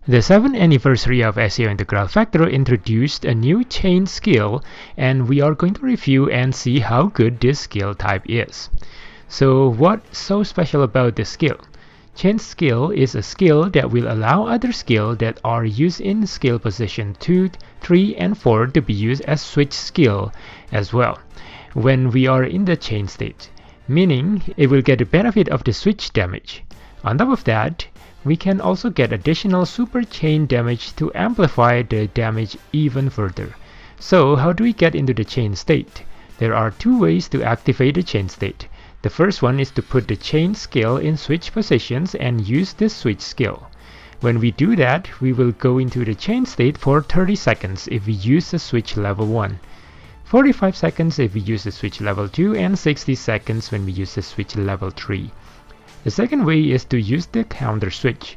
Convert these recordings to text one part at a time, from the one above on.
The 7th anniversary of SAO Integral Factor introduced a new chain skill, and we are going to review and see how good this skill type is. So what's so special about this skill? Chain skill is a skill that will allow other skills that are used in skill position 2, 3, and 4 to be used as switch skill as well when we are in the chain state, meaning it will get the benefit of the switch damage. On top of that, we can also get additional super chain damage to amplify the damage even further. So how do we get into the chain state? There are two ways to activate the chain state. The first one is to put the chain skill in switch positions and use this switch skill. When we do that, we will go into the chain state for 30 seconds if we use the switch level 1, 45 seconds if we use the switch level 2, and 60 seconds when we use the switch level 3. The second way is to use the counter switch.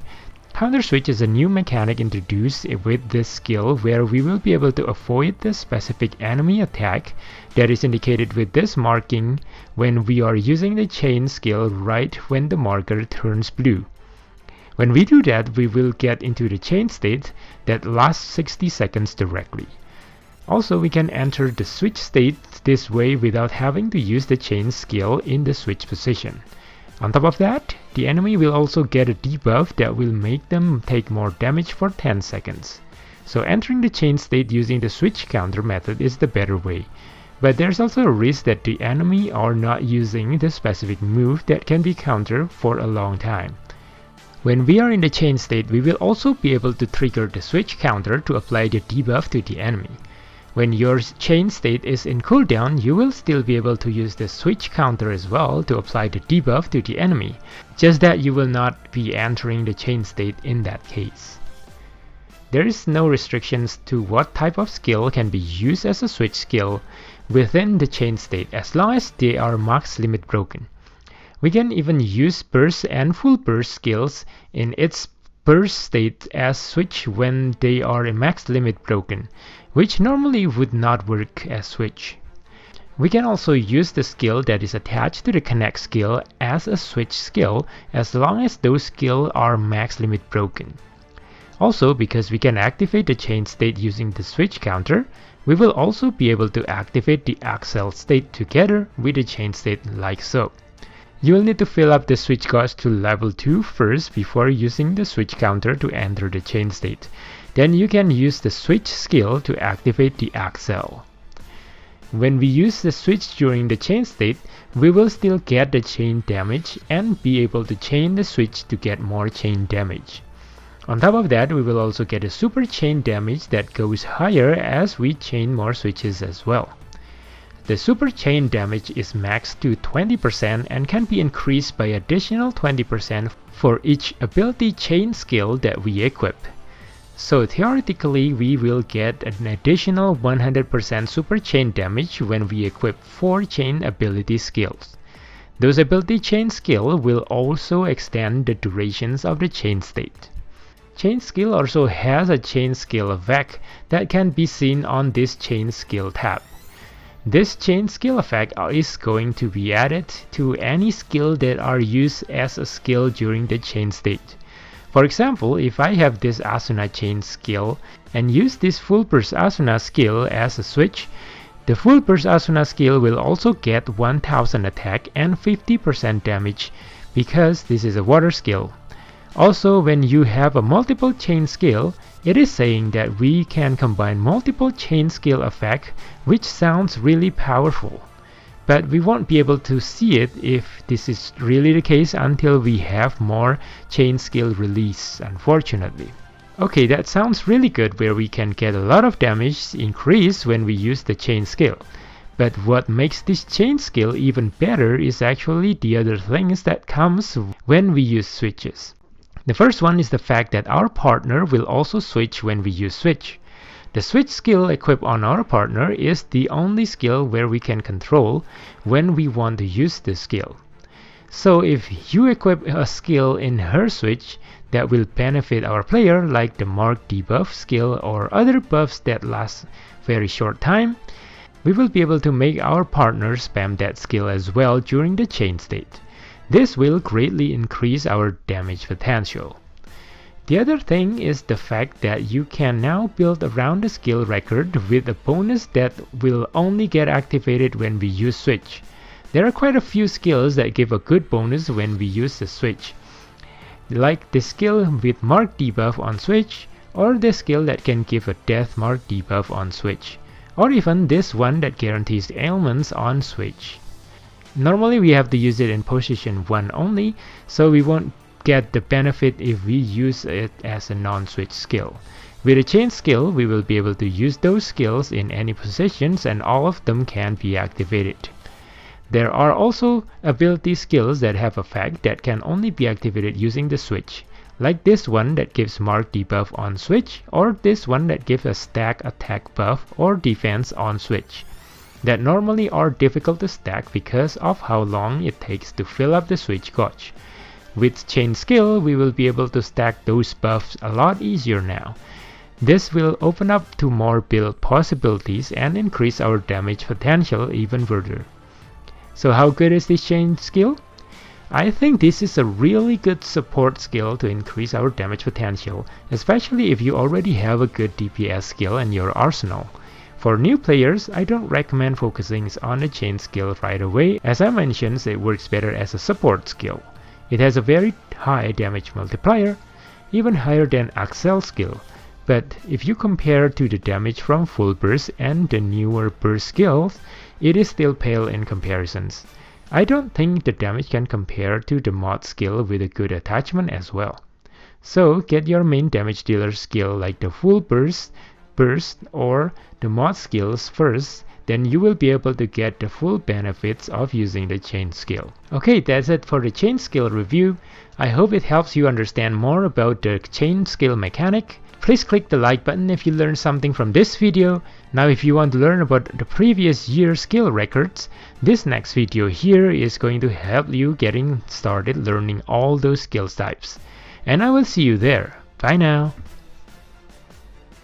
Counter switch is a new mechanic introduced with this skill where we will be able to avoid the specific enemy attack that is indicated with this marking when we are using the chain skill right when the marker turns blue. When we do that, we will get into the chain state that lasts 60 seconds directly. Also, we can enter the switch state this way without having to use the chain skill in the switch position. On top of that, the enemy will also get a debuff that will make them take more damage for 10 seconds. So entering the chain state using the switch counter method is the better way. But there's also a risk that the enemy are not using the specific move that can be countered for a long time. When we are in the chain state, we will also be able to trigger the switch counter to apply the debuff to the enemy. When your chain state is in cooldown, you will still be able to use the switch counter as well to apply the debuff to the enemy, just that you will not be entering the chain state in that case. There is no restrictions to what type of skill can be used as a switch skill within the chain state as long as they are max limit broken. We can even use burst and full burst skills in its burst state as switch when they are in max limit broken, which normally would not work as switch. We can also use the skill that is attached to the connect skill as a switch skill as long as those skills are max limit broken. Also, because we can activate the chain state using the switch counter, we will also be able to activate the accel state together with the chain state like so. You will need to fill up the switch cost to level 2 first before using the switch counter to enter the chain state. Then you can use the switch skill to activate the accel. When we use the switch during the chain state, we will still get the chain damage and be able to chain the switch to get more chain damage. On top of that, we will also get a super chain damage that goes higher as we chain more switches as well. The super chain damage is maxed to 20% and can be increased by additional 20% for each ability chain skill that we equip. So theoretically, we will get an additional 100% super chain damage when we equip 4 chain ability skills. Those ability chain skills will also extend the durations of the chain state. Chain skill also has a chain skill effect that can be seen on this chain skill tab. This chain skill effect is going to be added to any skill that are used as a skill during the chain state. For example, if I have this Asuna chain skill and use this full burst Asuna skill as a switch, the full burst Asuna skill will also get 1000 attack and 50% damage because this is a water skill. Also, when you have a multiple chain skill, it is saying that we can combine multiple chain skill effect, which sounds really powerful. But we won't be able to see it if this is really the case until we have more chain skill release, unfortunately. Okay, that sounds really good where we can get a lot of damage increase when we use the chain skill. But what makes this chain skill even better is actually the other things that comes when we use switches. The first one is the fact that our partner will also switch when we use switch. The switch skill equipped on our partner is the only skill where we can control when we want to use this skill. So if you equip a skill in her switch that will benefit our player, like the mark debuff skill or other buffs that last very short time, we will be able to make our partner spam that skill as well during the chain state. This will greatly increase our damage potential. The other thing is the fact that you can now build around the skill record with a bonus that will only get activated when we use switch. There are quite a few skills that give a good bonus when we use the switch, like the skill with mark debuff on switch, or the skill that can give a death mark debuff on switch, or even this one that guarantees ailments on switch. Normally we have to use it in position 1 only, so we won't get the benefit if we use it as a non-switch skill. With a chain skill, we will be able to use those skills in any positions and all of them can be activated. There are also ability skills that have effect that can only be activated using the switch, like this one that gives mark debuff on switch, or this one that gives a stack attack buff or defense on switch, that normally are difficult to stack because of how long it takes to fill up the switch gauge. With chain skill, we will be able to stack those buffs a lot easier now. This will open up to more build possibilities and increase our damage potential even further. So how good is this chain skill? I think this is a really good support skill to increase our damage potential, especially if you already have a good DPS skill in your arsenal. For new players, I don't recommend focusing on the chain skill right away. As I mentioned, it works better as a support skill. It has a very high damage multiplier, even higher than Axel's skill. But if you compare to the damage from full burst and the newer burst skills, it is still pale in comparisons. I don't think the damage can compare to the mod skill with a good attachment as well. So get your main damage dealer skill like the full burst, or the mod skills first, then you will be able to get the full benefits of using the chain skill. Okay, that's it for the chain skill review. I hope it helps you understand more about the chain skill mechanic. Please click the like button if you learned something from this video. Now if you want to learn about the previous year's skill records, this next video here is going to help you getting started learning all those skill types. And I will see you there. Bye now.